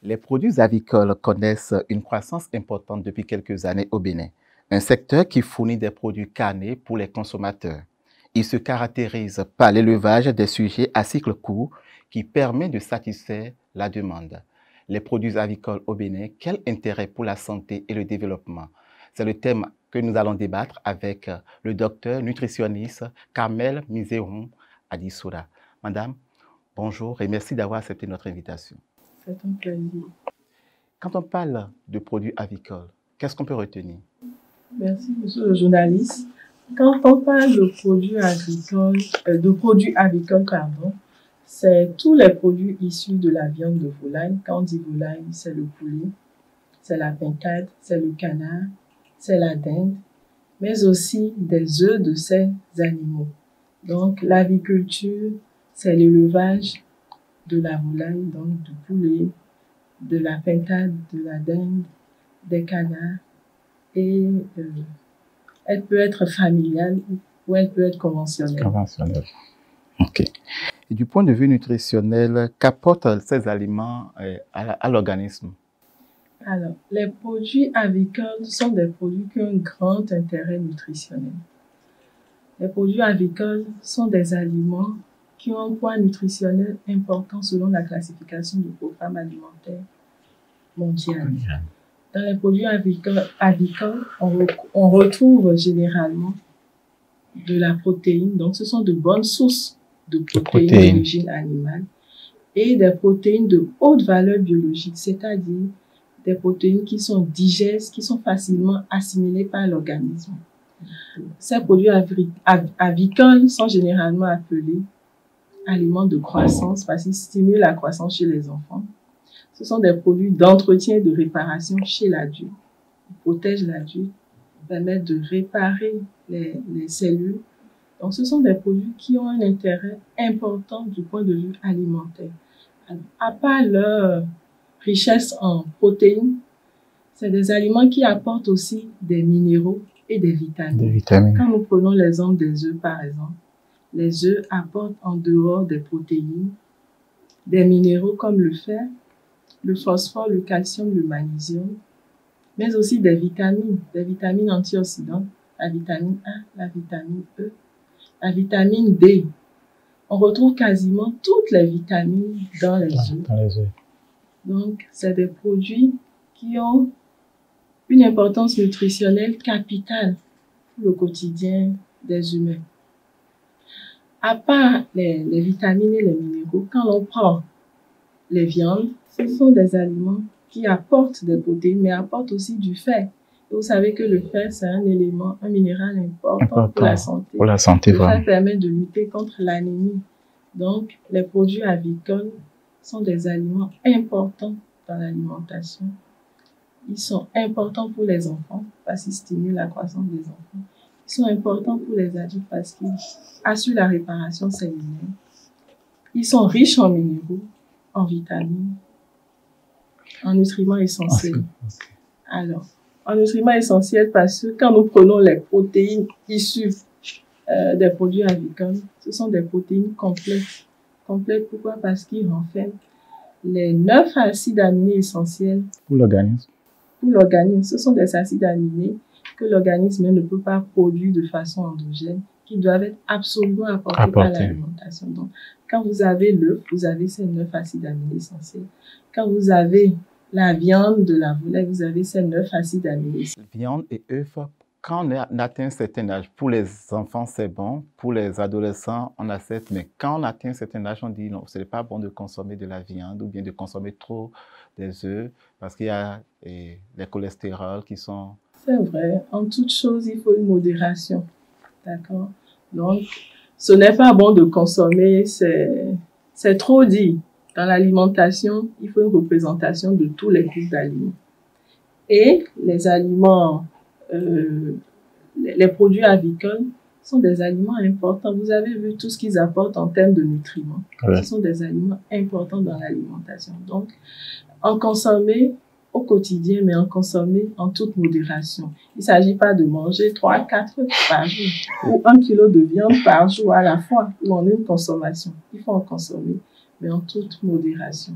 Les produits avicoles connaissent une croissance importante depuis quelques années au Bénin, un secteur qui fournit des produits carnés pour les consommateurs. Il se caractérise par l'élevage des sujets à cycle court qui permet de satisfaire la demande. Les produits avicoles au Bénin, quel intérêt pour la santé et le développement? C'est le thème que nous allons débattre avec le docteur nutritionniste Carmel Mizeron Adissoura. Madame, bonjour et merci d'avoir accepté notre invitation. C'est un plaisir. Quand on parle de produits avicoles, qu'est-ce qu'on peut retenir? Merci, monsieur le journaliste. Quand on parle de produits avicoles, c'est tous les produits issus de la viande de volaille. Quand on dit volaille, c'est le poulet, c'est la pintade, c'est le canard, c'est la dinde, mais aussi des œufs de ces animaux. Donc, l'aviculture, c'est l'élevage de la volaille, donc du poulet, de la pintade, de la dinde, des canards. Et elle peut être familiale ou elle peut être conventionnelle. Conventionnelle. OK. Et du point de vue nutritionnel, qu'apportent ces aliments à l'organisme? Alors, les produits avicoles sont des produits qui ont un grand intérêt nutritionnel. Les produits avicoles sont des aliments qui ont un poids nutritionnel important selon la classification du programme alimentaire mondial. Dans les produits avicoles, on retrouve généralement de la protéine. Donc, ce sont de bonnes sources de protéines d'origine animale et des protéines de haute valeur biologique, c'est-à-dire des protéines qui sont digestes, qui sont facilement assimilées par l'organisme. Ces produits avicoles sont généralement appelés aliments de croissance parce qu'ils stimulent la croissance chez les enfants. Ce sont des produits d'entretien et de réparation chez l'adulte. Ils protègent l'adulte, permettent de réparer les cellules. Donc, ce sont des produits qui ont un intérêt important du point de vue alimentaire. À part leur richesse en protéines, c'est des aliments qui apportent aussi des minéraux et des vitamines. Quand nous prenons l'exemple des œufs, par exemple, les œufs apportent en dehors des protéines des minéraux comme le fer, le phosphore, le calcium, le magnésium, mais aussi des vitamines antioxydantes, la vitamine A, la vitamine E, la vitamine D. On retrouve quasiment toutes les vitamines dans les œufs. Donc, c'est des produits qui ont une importance nutritionnelle capitale pour le quotidien des humains. À part les vitamines et les minéraux, quand on prend les viandes, ce sont des aliments qui apportent des protéines, mais apportent aussi du fer. Et vous savez que le fer, c'est un élément, un minéral important pour la santé. Pour la santé, le fer permet de lutter contre l'anémie. Donc, les produits avicoles sont des aliments importants dans l'alimentation. Ils sont importants pour les enfants parce qu'ils stimulent la croissance des enfants. Ils sont importants pour les adultes parce qu'ils assurent la réparation cellulaire. Ils sont riches en minéraux, en vitamines, en nutriments essentiels. Alors, en nutriments essentiels parce que quand nous prenons les protéines issues des produits avicoles, ce sont des protéines complètes. Complètes pourquoi? Parce qu'ils renferment les 9 acides aminés essentiels pour l'organisme. Pour l'organisme, ce sont des acides aminés que l'organisme ne peut pas produire de façon endogène, qui doivent être absolument apportés par l'alimentation. Donc, quand vous avez l'œuf, vous avez ces 9 acides aminés essentiels. Quand vous avez la viande de la volaille, vous avez ces 9 acides aminés essentiels. Viande et œufs, quand on atteint un certain âge, pour les enfants c'est bon, pour les adolescents on accepte, mais quand on atteint un certain âge, on dit non, ce n'est pas bon de consommer de la viande ou bien de consommer trop des œufs parce qu'il y a les cholestérols qui sont... C'est vrai, en toute chose, il faut une modération. D'accord? Donc, ce n'est pas bon de consommer, c'est trop dit. Dans l'alimentation, il faut une représentation de tous les groupes d'aliments. Et les aliments, les produits avicoles sont des aliments importants. Vous avez vu tout ce qu'ils apportent en termes de nutriments. Ce sont des aliments importants dans l'alimentation. Donc, en consommer au quotidien, mais en consommer en toute modération. Il ne s'agit pas de manger 3-4 œufs par jour ou 1 kilo de viande par jour à la fois ou en une consommation. Il faut en consommer, mais en toute modération.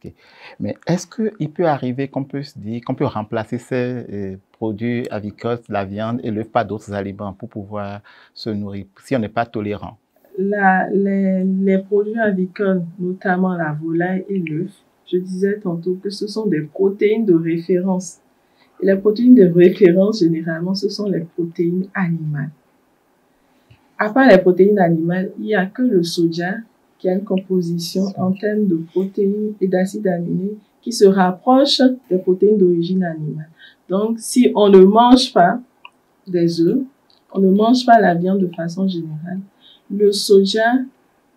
Ok. Mais est-ce qu'il peut arriver qu'on peut se dire qu'on peut remplacer ces produits avicoles, la viande et l'œuf par d'autres aliments pour pouvoir se nourrir, si on n'est pas tolérant? Les produits avicoles, notamment la volaille et l'œuf, je disais tantôt que ce sont des protéines de référence. Et les protéines de référence, généralement, ce sont les protéines animales. À part les protéines animales, il n'y a que le soja qui a une composition en termes de protéines et d'acides aminés qui se rapproche des protéines d'origine animale. Donc, si on ne mange pas des œufs, on ne mange pas la viande de façon générale, le soja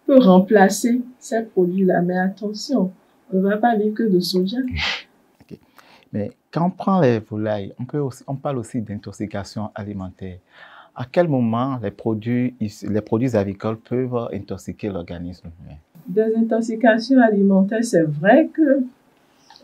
peut remplacer ces produits-là. Mais attention, on ne va pas vivre que de soja. Okay. Mais quand on prend les volailles, on parle aussi d'intoxication alimentaire. À quel moment les produits avicoles peuvent intoxiquer l'organisme humain? Des intoxications alimentaires, c'est vrai que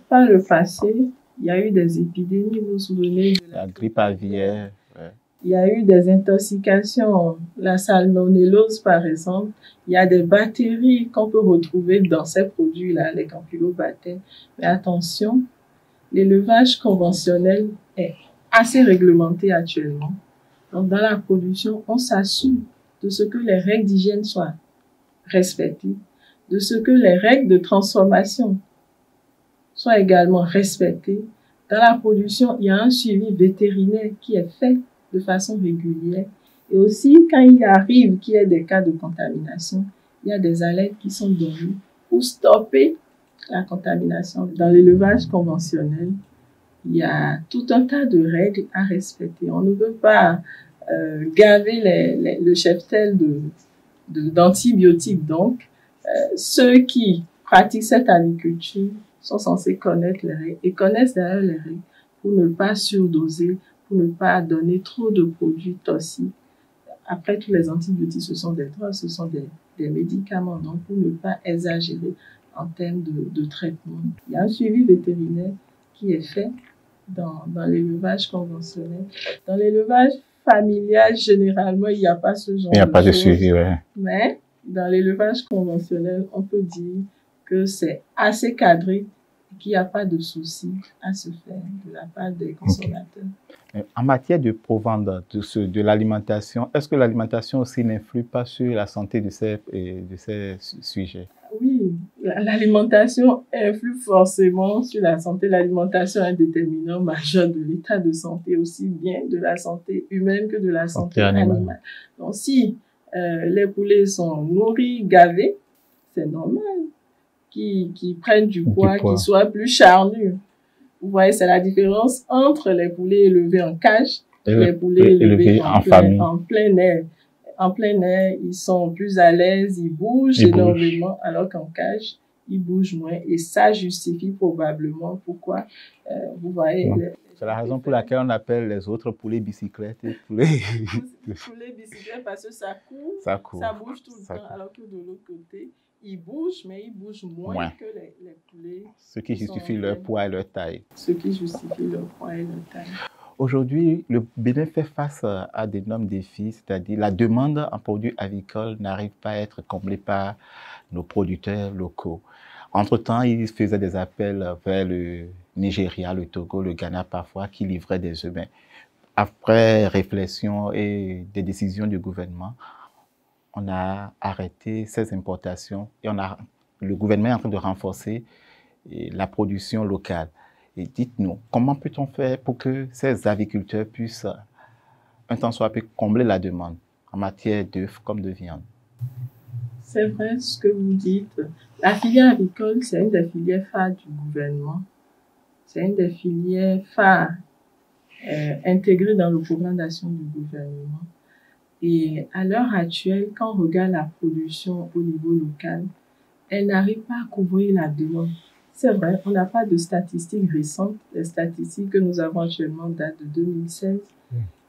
par le passé, il y a eu des épidémies, vous vous souvenez de la grippe aviaire. Ouais. Il y a eu des intoxications, la salmonellose par exemple. Il y a des bactéries qu'on peut retrouver dans ces produits-là, les campylobactères. Mais attention, l'élevage conventionnel est assez réglementé actuellement. Donc, dans la production, on s'assure de ce que les règles d'hygiène soient respectées, de ce que les règles de transformation soient également respectées. Dans la production, il y a un suivi vétérinaire qui est fait de façon régulière. Et aussi, quand il arrive qu'il y ait des cas de contamination, il y a des alertes qui sont données pour stopper la contamination. Dans l'élevage conventionnel, il y a tout un tas de règles à respecter. On ne peut pas gaver le cheptel d'antibiotiques. Donc, ceux qui pratiquent cette agriculture sont censés connaître les règles et connaissent d'ailleurs les règles pour ne pas surdoser, pour ne pas donner trop de produits toxiques. Après, tous les antibiotiques, ce sont des drogues, ce sont des médicaments. Donc, pour ne pas exagérer en termes de traitement. Il y a un suivi vétérinaire qui est fait dans l'élevage conventionnel. Dans l'élevage familial, généralement, il n'y a pas ce genre de choses. Il n'y a pas de suivi, ouais. Mais dans l'élevage conventionnel, on peut dire que c'est assez cadré, qu'il n'y a pas de souci à se faire de la part des consommateurs. Okay. En matière de provende, de l'alimentation, est-ce que l'alimentation aussi n'influe pas sur la santé de ces sujets? Oui, l'alimentation influe forcément sur la santé. L'alimentation est un déterminant majeur de l'état de santé, aussi bien de la santé humaine que de la santé animale. Donc, si les poulets sont nourris, gavés, c'est normal qu'ils prennent du poids, qu'ils soient plus charnus. Vous voyez, c'est la différence entre les poulets élevés en cage et les poulets élevés en plein air. En plein air, ils sont plus à l'aise, ils bougent énormément, alors qu'en cage, ils bougent moins. Et ça justifie probablement pourquoi, vous voyez... C'est la raison pour laquelle on appelle les autres poulets bicyclettes. Poulets bicyclettes parce que ça court, ça bouge tout le temps, alors que de l'autre côté, ils bougent, mais ils bougent moins que les poulets. Ce qui justifie leur poids et leur taille. Ce qui justifie leur poids et leur taille. Aujourd'hui, le Bénin fait face à d'énormes défis, c'est-à-dire la demande en produits avicoles n'arrive pas à être comblée par nos producteurs locaux. Entre-temps, ils faisaient des appels vers le Nigeria, le Togo, le Ghana parfois, qui livraient des œufs. Après réflexion et des décisions du gouvernement, on a arrêté ces importations et le gouvernement est en train de renforcer la production locale. Et dites-nous, comment peut-on faire pour que ces agriculteurs puissent, un temps soit peu, combler la demande en matière d'œufs comme de viande? C'est vrai ce que vous dites. La filière avicole, c'est une des filières phares du gouvernement. C'est une des filières phares intégrées dans le programme d'action du gouvernement. Et à l'heure actuelle, quand on regarde la production au niveau local, elle n'arrive pas à couvrir la demande. C'est vrai, on n'a pas de statistiques récentes. Les statistiques que nous avons actuellement datent de 2016.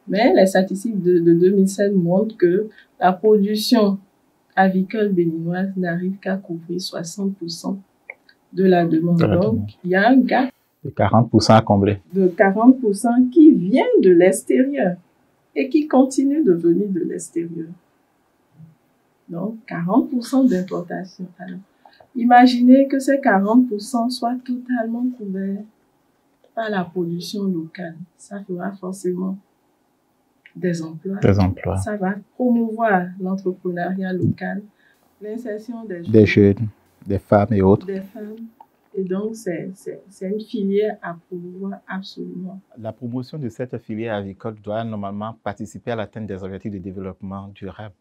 Mais les statistiques de 2016 montrent que la production avicole béninoise n'arrive qu'à couvrir 60% de la demande. Donc, il y a un gap de 40% à combler. De 40% qui vient de l'extérieur et qui continue de venir de l'extérieur. Donc, 40% d'importation. Alors, Imaginez que ces 40% soient totalement couverts par la production locale. Ça fera forcément des emplois. Des emplois. Ça va promouvoir l'entrepreneuriat local, l'insertion des jeunes, des femmes et autres. Des femmes. Et donc, c'est une filière à promouvoir absolument. La promotion de cette filière avicole doit normalement participer à l'atteinte des objectifs de développement durable.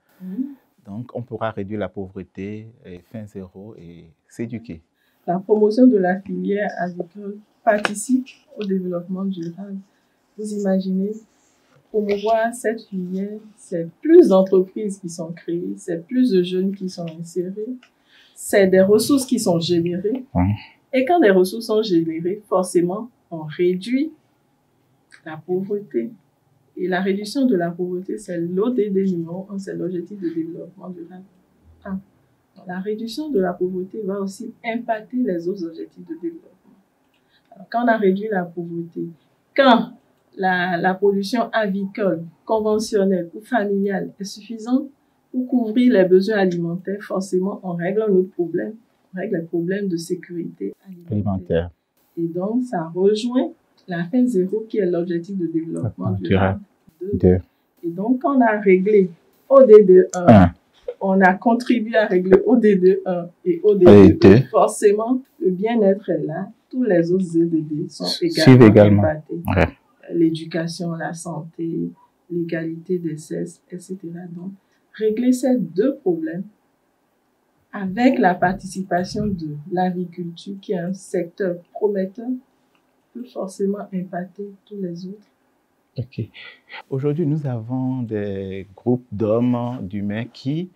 Donc, on pourra réduire la pauvreté, fin zéro et s'éduquer. La promotion de la filière avicole participe au développement durable. Vous imaginez, promouvoir cette filière, c'est plus d'entreprises qui sont créées, c'est plus de jeunes qui sont insérés, c'est des ressources qui sont générées. Et quand des ressources sont générées, forcément, on réduit la pauvreté. Et la réduction de la pauvreté, c'est l'ODD numéro 1, c'est l'objectif de développement durable 1. La réduction de la pauvreté va aussi impacter les autres objectifs de développement. Alors, quand on a réduit la pauvreté, quand la production avicole, conventionnelle ou familiale est suffisante pour couvrir les besoins alimentaires, forcément, on règle un autre problème. On règle les problèmes de sécurité alimentaire. Et donc, ça rejoint la fin zéro qui est l'objectif de développement durable 2. Et donc, quand on a réglé ODD 1, on a contribué à régler ODD 1 et ODD 2. Forcément, le bien-être est là. Tous les autres ODD sont également impactés. L'éducation, la santé, l'égalité des sexes, etc. Donc, régler ces deux problèmes avec la participation de l'agriculture, qui est un secteur prometteur, peut forcément impacter tous les autres. Ok. Aujourd'hui, nous avons des groupes d'hommes, d'humains qui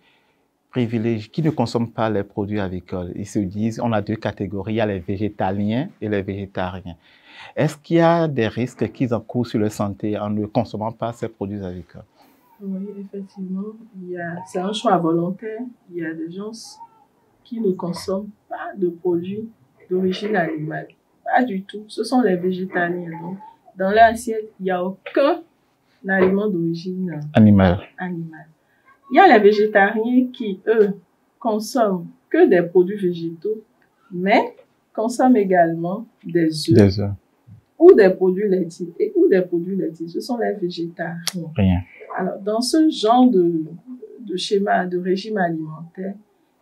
ne consomment pas les produits agricoles. Ils se disent, on a deux catégories, il y a les végétaliens et les végétariens. Est-ce qu'il y a des risques qu'ils encourent sur leur santé en ne consommant pas ces produits agricoles? Oui, effectivement, c'est un choix volontaire. Il y a des gens qui ne consomment pas de produits d'origine animale. Pas du tout. Ce sont les végétaliens. Donc, dans leur assiette, il n'y a aucun aliment d'origine animale. Il y a les végétariens qui, eux, consomment que des produits végétaux, mais consomment également des œufs. Ou des produits laitiers. Ce sont les végétariens. Alors, dans ce genre de schéma, de régime alimentaire,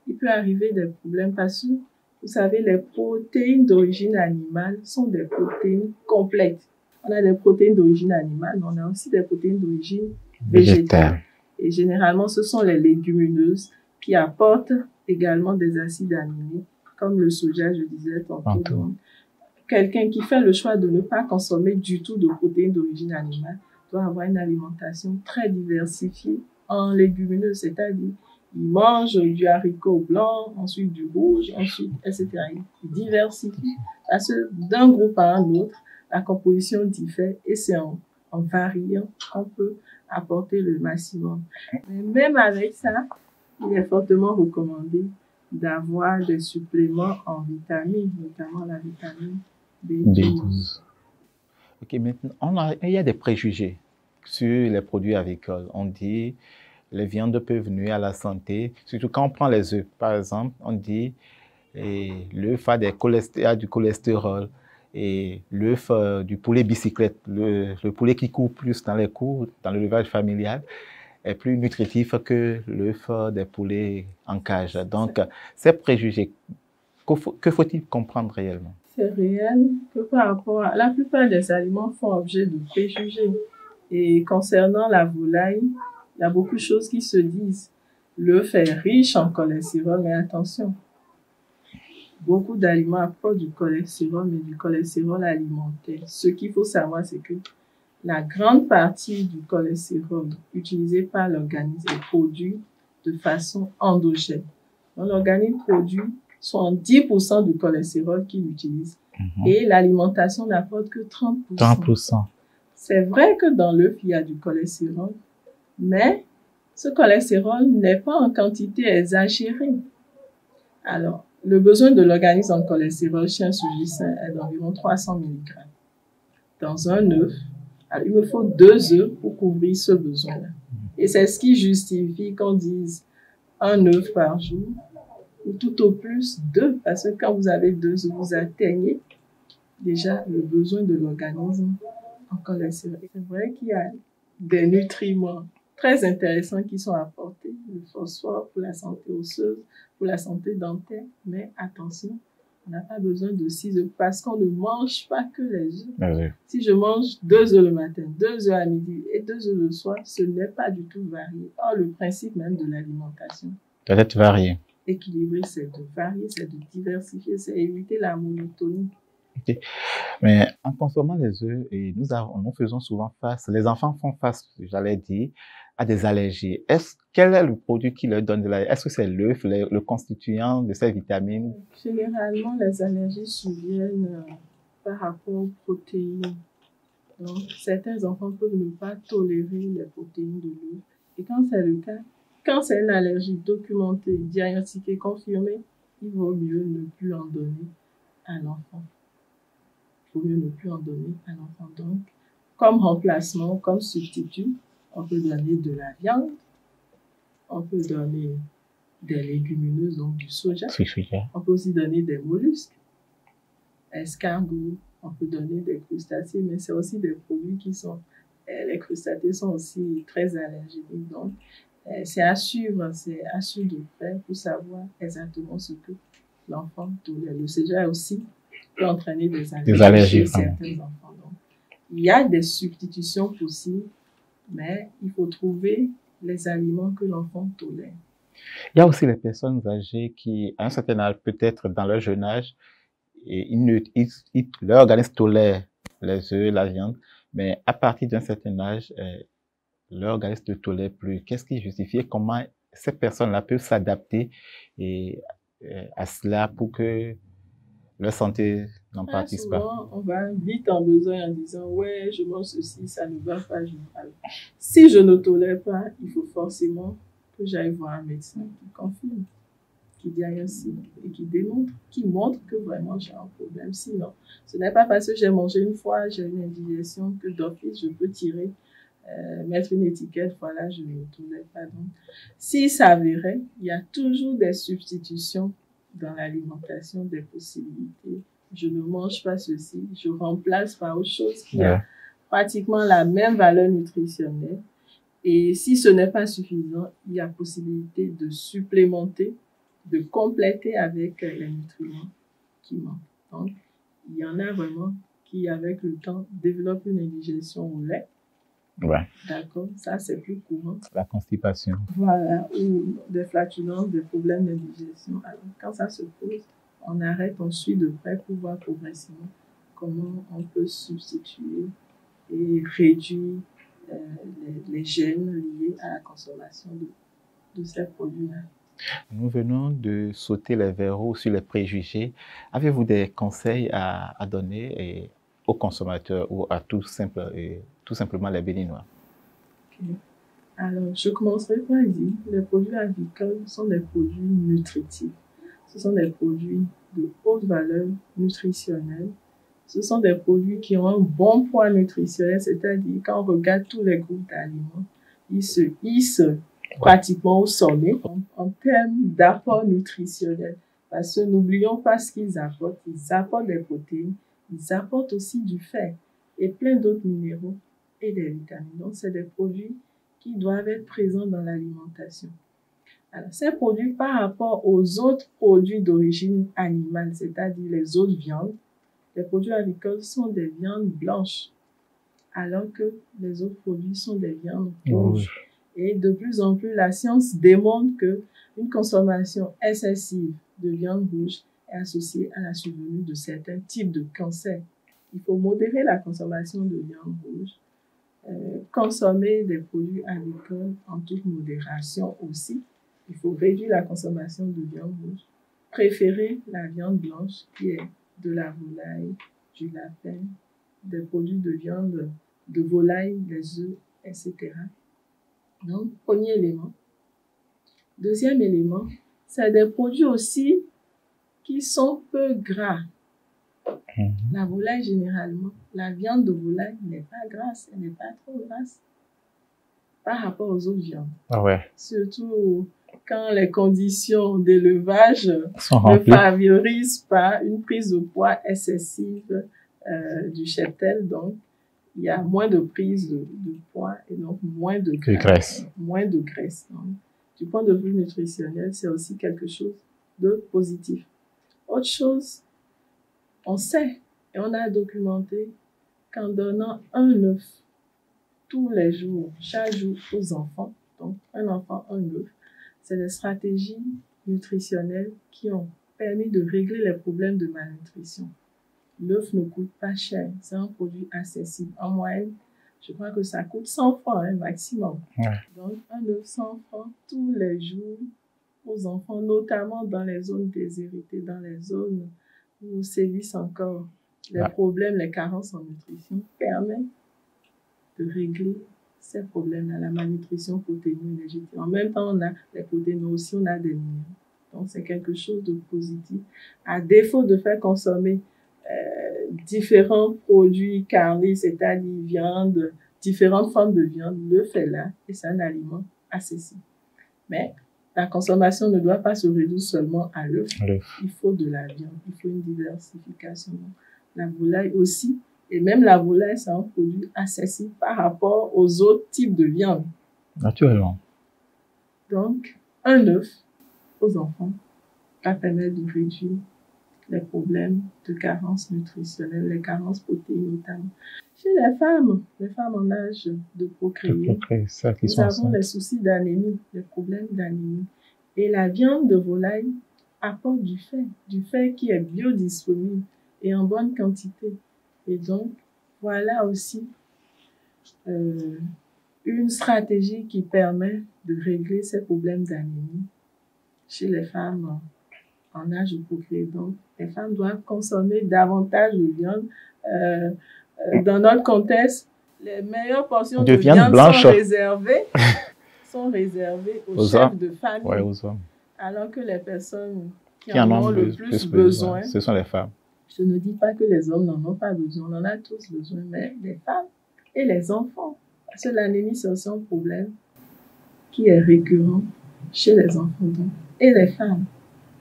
il peut arriver des problèmes parce que, vous savez, les protéines d'origine animale sont des protéines complètes. On a des protéines d'origine animale, mais on a aussi des protéines d'origine végétale. Et généralement, ce sont les légumineuses qui apportent également des acides aminés, comme le soja, je disais tantôt. Donc, quelqu'un qui fait le choix de ne pas consommer du tout de protéines d'origine animale doit avoir une alimentation très diversifiée en légumineuses, c'est-à-dire il mange du haricot blanc, ensuite du rouge, ensuite, etc. Il diversifie parce que d'un groupe à un autre, la composition diffère et c'est en variant qu'on peut apporter le maximum. Mais même avec ça, il est fortement recommandé d'avoir des suppléments en vitamines, notamment la vitamine B12. Ok, maintenant, il y a des préjugés sur les produits avicoles. On dit les viandes peuvent nuire à la santé, surtout quand on prend les œufs. Par exemple, on dit l'œuf a du cholestérol et l'œuf du poulet bicyclette, le poulet qui court plus dans l'élevage familial, est plus nutritif que l'œuf des poulets en cage. Donc, ces préjugés, que faut-il comprendre réellement? C'est réel que par rapport à la plupart des aliments font objet de préjugés. Et concernant la volaille, il y a beaucoup de choses qui se disent. L'œuf est riche en cholestérol, mais attention, beaucoup d'aliments apportent du cholestérol, mais du cholestérol alimentaire. Ce qu'il faut savoir, c'est que la grande partie du cholestérol utilisé par l'organisme est produit de façon endogène. Donc, l'organisme produit 70% du cholestérol qu'il utilise. Et l'alimentation n'apporte que 30%. 30%. C'est vrai que dans l'œuf, il y a du cholestérol, mais ce cholestérol n'est pas en quantité exagérée. Alors, le besoin de l'organisme en cholestérol chez un sujet sain est d'environ 300 mg. Dans un œuf, alors, il me faut 2 œufs pour couvrir ce besoin-là. Et c'est ce qui justifie qu'on dise un œuf par jour ou tout au plus 2, parce que quand vous avez 2, vous atteignez déjà le besoin de l'organisme en cholestérol. C'est vrai qu'il y a des nutriments très intéressants qui sont apportés, le phosphore pour la santé osseuse, pour la santé dentaire, mais attention, on n'a pas besoin de 6 œufs parce qu'on ne mange pas que les œufs. Oui. Si je mange 2 œufs le matin, 2 œufs à midi et 2 œufs le soir, ce n'est pas du tout varié. Or, le principe même de l'alimentation Doit être varié. équilibré, c'est de varier, c'est de diversifier, c'est éviter la monotonie. Okay. Mais en consommant les œufs, et nous faisons souvent face, les enfants font face, j'allais dire, à des allergies. Quel est le produit qui leur donne de l'allergie? Est-ce que c'est l'œuf, le constituant de ces vitamines? Généralement, les allergies surviennent par rapport aux protéines. Donc, certains enfants peuvent ne pas tolérer les protéines de l'œuf. Et quand c'est le cas, quand c'est une allergie documentée, diagnostiquée, confirmée, il vaut mieux ne plus en donner à l'enfant. Il vaut mieux ne plus en donner à l'enfant. Donc, comme remplacement, comme substitut, on peut donner de la viande, on peut donner des légumineuses, donc du soja. On peut aussi donner des mollusques, escargots, on peut donner des crustacés, mais c'est aussi des produits qui sont... les crustacés sont aussi très allergéniques, donc c'est à suivre de près pour savoir exactement ce que l'enfant tolère. Le soja aussi peut entraîner des allergies chez certains enfants. Donc, il y a des substitutions possibles, mais il faut trouver les aliments que l'enfant tolère. Il y a aussi les personnes âgées qui, à un certain âge, peut-être dans leur jeune âge, et leur organisme tolère les œufs, la viande, mais à partir d'un certain âge, leur organisme ne tolère plus. Qu'est-ce qui justifie? Comment ces personnes-là peuvent s'adapter à cela pour que leur santé n'en partisse pas? On va vite en besoin en disant « ouais, je mange ceci, ça ne va pas, je ne Si je ne tolère pas, il faut forcément que j'aille voir un médecin qui confirme, qui diagnostique et qui montre que vraiment j'ai un problème. Sinon, ce n'est pas parce que j'ai mangé une fois, j'ai une indigestion que d'office je peux tirer, mettre une étiquette, voilà, je ne tolère pas. Donc, si ça avérait, il y a toujours des substitutions dans l'alimentation, des possibilités. Je ne mange pas ceci, je remplace par autre chose qui a pratiquement la même valeur nutritionnelle. Et si ce n'est pas suffisant, il y a possibilité de supplémenter, de compléter avec les nutriments qui manquent. Donc, il y en a vraiment qui, avec le temps, développent une indigestion au lait. Ouais. D'accord, ça c'est plus courant. La constipation. Voilà, ou des flatulences, des problèmes d'indigestion. Alors, quand ça se pose, on arrête, on suit de près pour voir progressivement comment on peut substituer et réduire les gènes liés à la consommation de ces produits-là. Nous venons de sauter les verrous sur les préjugés. Avez-vous des conseils à donner aux consommateurs ou à tout simplement les Béninois? Okay. Alors, je commencerai par dire, les produits agricoles sont des produits nutritifs. Ce sont des produits de haute valeur nutritionnelle. Ce sont des produits qui ont un bon poids nutritionnel, c'est-à-dire quand on regarde tous les groupes d'aliments, ils se hissent pratiquement au sommet en termes d'apport nutritionnel. Parce que n'oublions pas ce qu'ils apportent. Ils apportent des protéines, ils apportent aussi du fer et plein d'autres minéraux et des vitamines. Donc, c'est des produits qui doivent être présents dans l'alimentation. Alors, ces produits par rapport aux autres produits d'origine animale, c'est-à-dire les autres viandes, les produits agricoles sont des viandes blanches, alors que les autres produits sont des viandes rouges. Et de plus en plus, la science démontre qu'une consommation excessive de viande rouge est associée à la survenue de certains types de cancers. Il faut modérer la consommation de viande rouge, consommer des produits agricoles en toute modération aussi. Il faut réduire la consommation de viande rouge, préférer la viande blanche qui est de la volaille, du lapin, des produits de viande de volaille, les œufs, etc. Donc, premier élément. Deuxième élément, c'est des produits aussi qui sont peu gras. La volaille, généralement, la viande de volaille n'est pas grasse, elle n'est pas trop grasse par rapport aux autres viandes. Ah ouais. Surtout quand les conditions d'élevage ne favorisent pas une prise de poids excessive du cheptel. Donc, il y a moins de prise de poids et donc moins de graisse. Moins de graisse. Donc, du point de vue nutritionnel, c'est aussi quelque chose de positif. Autre chose, on sait et on a documenté qu'en donnant un œuf tous les jours, chaque jour aux enfants, donc un enfant, un œuf, c'est des stratégies nutritionnelles qui ont permis de régler les problèmes de malnutrition. L'œuf ne coûte pas cher, c'est un produit accessible. En moyenne, je crois que ça coûte 100 francs maximum. Ouais. Donc, un œuf 100 francs tous les jours aux enfants, notamment dans les zones déshéritées, dans les zones où sévissent encore les problèmes, les carences en nutrition, permet de régler ces problèmes-là, la malnutrition protéino-énergétique. En même temps, on a les protéines, mais aussi on a des minéraux. Donc, c'est quelque chose de positif. À défaut de faire consommer différents produits carnés, c'est-à-dire viande, différentes formes de viande, l'œuf est là et c'est un aliment accessible. Mais la consommation ne doit pas se réduire seulement à l'œuf. Il faut de la viande, il faut une diversification. La volaille aussi, et même la volaille, c'est un produit accessible par rapport aux autres types de viande. Naturellement. Donc, un œuf aux enfants va permettre de réduire les problèmes de carence nutritionnelle, les carences protéines notamment. Chez les femmes en âge de procréer, nous avons les soucis d'anémie, les problèmes d'anémie. Et la viande de volaille apporte du fait qui est biodisponible et en bonne quantité. Et donc, voilà aussi une stratégie qui permet de régler ces problèmes d'anémie chez les femmes en âge de procréer. Donc, les femmes doivent consommer davantage de viande. Dans notre contexte, les meilleures portions de viande sont réservées aux chefs de famille. Ouais, aux hommes. Alors que les personnes qui en ont le plus besoin, ce sont les femmes. Je ne dis pas que les hommes n'en ont pas besoin, on en a tous besoin, mais les femmes et les enfants. Parce que l'anémie, c'est aussi un problème qui est récurrent chez les enfants donc, et les femmes.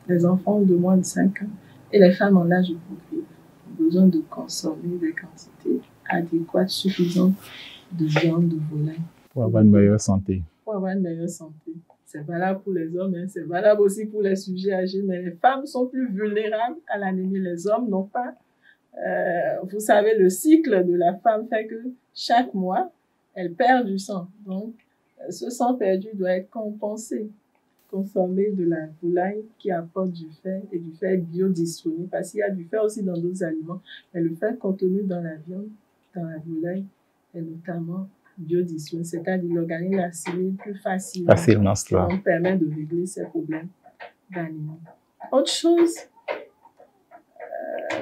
Les enfants de moins de 5 ans et les femmes en âge de procréer ont besoin de consommer des quantités adéquates, suffisantes de viande de volaille. Pour avoir une meilleure santé. Pour avoir une meilleure santé. C'est valable pour les hommes, hein, c'est valable aussi pour les sujets âgés, mais les femmes sont plus vulnérables à l'anémie. Les hommes n'ont pas. Vous savez, le cycle de la femme fait que chaque mois, elle perd du sang. Donc, ce sang perdu doit être compensé. Consommer de la volaille qui apporte du fer et du fer biodisponible, parce qu'il y a du fer aussi dans d'autres aliments, mais le fer contenu dans la viande, dans la volaille, est notamment biodisponible, c'est-à-dire l'organisme l'assimile plus facilement. Ça permet de régler ces problèmes d'anémie. Autre chose,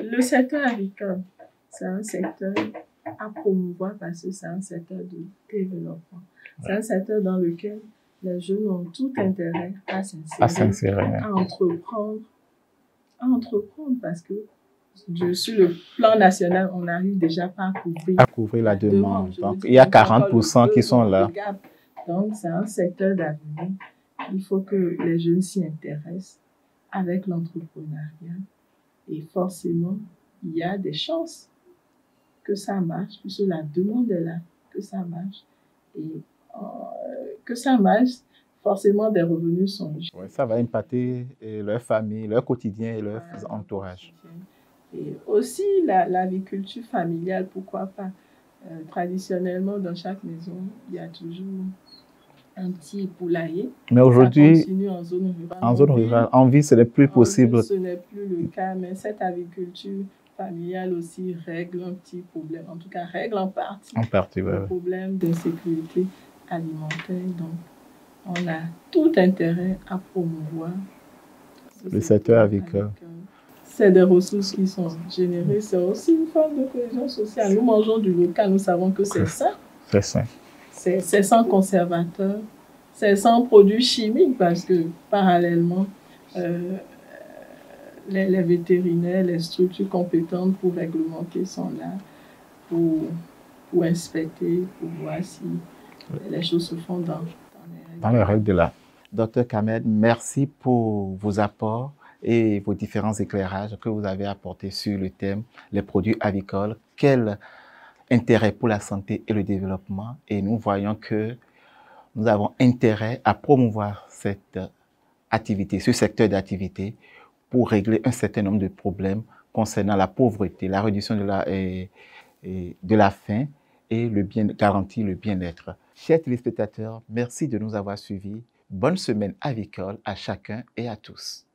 le secteur agricole, c'est un secteur à promouvoir parce que c'est un secteur de développement. C'est un secteur dans lequel les jeunes ont tout intérêt à s'insérer, à entreprendre parce que sur le plan national, on n'arrive déjà pas à couvrir la demande. Donc, il y a 40% qui sont là. Donc, c'est un secteur d'avenir. Il faut que les jeunes s'y intéressent avec l'entrepreneuriat. Et forcément, il y a des chances que ça marche, puisque la demande est là, que ça marche. Et que ça marche, forcément des revenus sont... Ouais, ça va impacter leur famille, leur quotidien et leur entourage. Et aussi l'aviculture familiale, pourquoi pas. Traditionnellement, dans chaque maison, il y a toujours un petit poulailler. Mais aujourd'hui, en zone rurale, en ville, ce n'est plus possible. Ce n'est plus le cas, mais cette aviculture familiale aussi règle un petit problème, en tout cas règle en partie le problème d'insécurité alimentaire. Donc, on a tout intérêt à promouvoir le secteur agricole. C'est des ressources qui sont générées, c'est aussi une forme de cohésion sociale. Nous mangeons du local, nous savons que c'est sain. C'est sain. C'est sans conservateur, c'est sans produits chimiques parce que parallèlement, les vétérinaires, les structures compétentes pour réglementer sont là, pour inspecter, pour voir si les choses se font dans les règles. Dans les règles de l'art. Dr Kamed, merci pour vos apports et vos différents éclairages que vous avez apportés sur le thème les produits avicoles. Quel intérêt pour la santé et le développement. Et nous voyons que nous avons intérêt à promouvoir cette activité, ce secteur d'activité pour régler un certain nombre de problèmes concernant la pauvreté, la réduction de la faim et garantir le bien-être. Chers téléspectateurs, merci de nous avoir suivis. Bonne semaine avicole à chacun et à tous.